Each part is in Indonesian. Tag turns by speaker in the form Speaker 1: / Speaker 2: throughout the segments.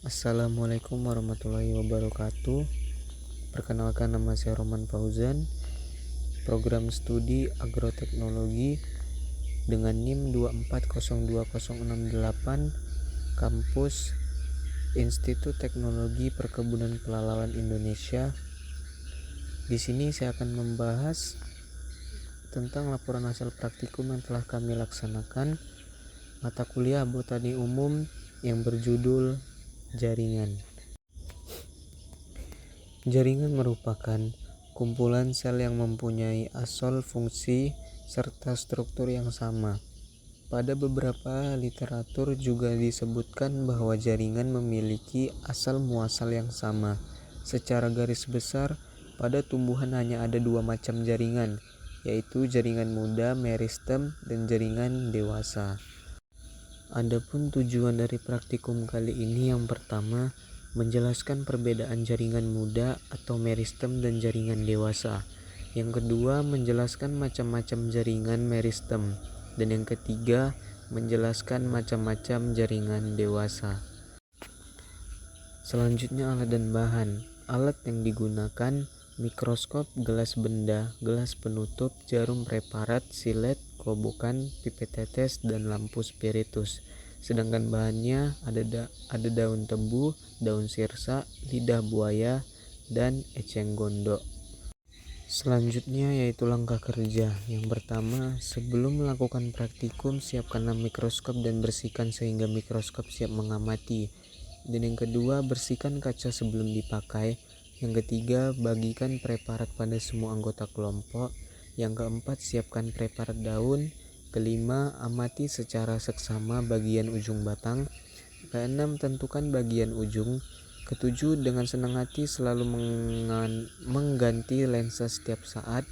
Speaker 1: Assalamualaikum warahmatullahi wabarakatuh. Perkenalkan, nama saya Roman Fauzan, program studi agroteknologi dengan NIM 2402068, kampus Institut Teknologi Perkebunan Pelalawan Indonesia. Di sini saya akan membahas tentang laporan hasil praktikum yang telah kami laksanakan mata kuliah botani umum yang berjudul Jaringan. Jaringan merupakan kumpulan sel yang mempunyai asal, fungsi, serta struktur yang sama. Pada beberapa literatur juga disebutkan bahwa jaringan memiliki asal muasal yang sama. Secara garis besar, pada tumbuhan hanya ada dua macam jaringan, yaitu jaringan muda meristem dan jaringan dewasa. Adapun tujuan dari praktikum kali ini, yang pertama, menjelaskan perbedaan jaringan muda atau meristem dan jaringan dewasa. Yang kedua, menjelaskan macam-macam jaringan meristem. Dan yang ketiga, menjelaskan macam-macam jaringan dewasa. Selanjutnya, alat dan bahan. Alat yang digunakan: mikroskop, gelas benda, gelas penutup, jarum preparat, silet, kobokan, pipet tetes, dan lampu spiritus. Sedangkan bahannya ada daun tebu, daun sirsa, lidah buaya, dan eceng gondok. Selanjutnya yaitu langkah kerja. Yang pertama, sebelum melakukan praktikum, siapkanlah mikroskop dan bersihkan sehingga mikroskop siap mengamati. Dan yang kedua, bersihkan kaca sebelum dipakai. Yang ketiga, bagikan preparat pada semua anggota kelompok. Yang keempat, siapkan preparat daun. Kelima, amati secara seksama bagian ujung batang. Keenam, tentukan bagian ujung. Ketujuh, dengan senang hati selalu mengganti lensa setiap saat.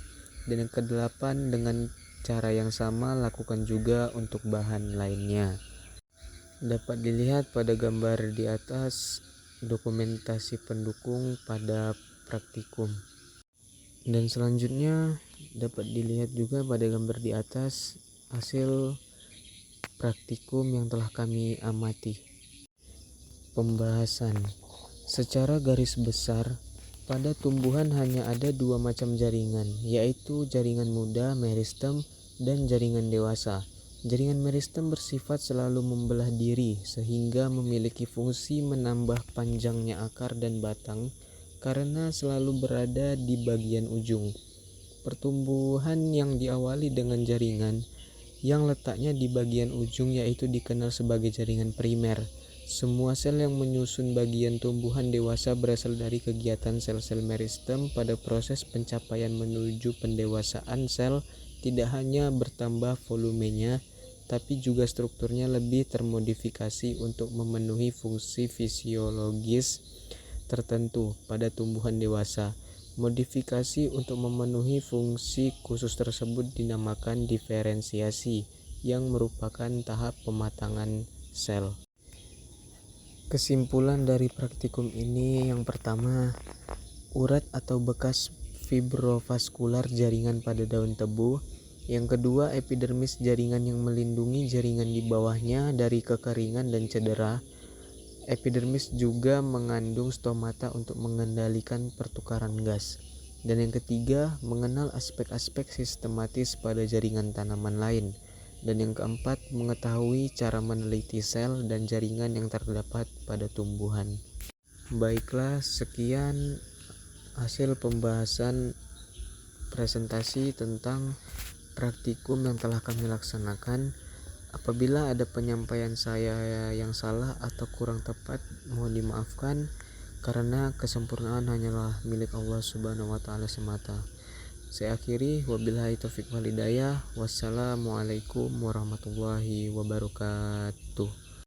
Speaker 1: Dan yang kedelapan, dengan cara yang sama lakukan juga untuk bahan lainnya. Dapat dilihat pada gambar di atas dokumentasi pendukung pada praktikum. Dan selanjutnya dapat dilihat juga pada gambar di atas hasil praktikum yang telah kami amati. Pembahasan. Secara garis besar, pada tumbuhan hanya ada dua macam jaringan, yaitu jaringan muda meristem dan jaringan dewasa. Jaringan meristem bersifat selalu membelah diri sehingga memiliki fungsi menambah panjangnya akar dan batang karena selalu berada di bagian ujung. Pertumbuhan yang diawali dengan jaringan yang letaknya di bagian ujung yaitu dikenal sebagai jaringan primer. Semua sel yang menyusun bagian tumbuhan dewasa berasal dari kegiatan sel-sel meristem. Pada proses pencapaian menuju pendewasaan, sel tidak hanya bertambah volumenya, tapi juga strukturnya lebih termodifikasi untuk memenuhi fungsi fisiologis tertentu pada tumbuhan dewasa. Modifikasi untuk memenuhi fungsi khusus tersebut dinamakan diferensiasi, yang merupakan tahap pematangan sel. Kesimpulan dari praktikum ini, yang pertama, urat atau bekas fibrovaskular jaringan pada daun tebu. Yang kedua, epidermis jaringan yang melindungi jaringan di bawahnya dari kekeringan dan cedera. Epidermis juga mengandung stomata untuk mengendalikan pertukaran gas. Dan yang ketiga, mengenal aspek-aspek sistematis pada jaringan tanaman lain. Dan yang keempat, mengetahui cara meneliti sel dan jaringan yang terdapat pada tumbuhan. Baiklah, sekian hasil pembahasan presentasi tentang praktikum yang telah kami laksanakan. Apabila ada penyampaian saya yang salah atau kurang tepat, mohon dimaafkan, karena kesempurnaan hanyalah milik Allah Subhanahu wa Ta'ala semata. Saya akhiri, wabillahi taufiq wal hidayah. Wassalamualaikum warahmatullahi wabarakatuh.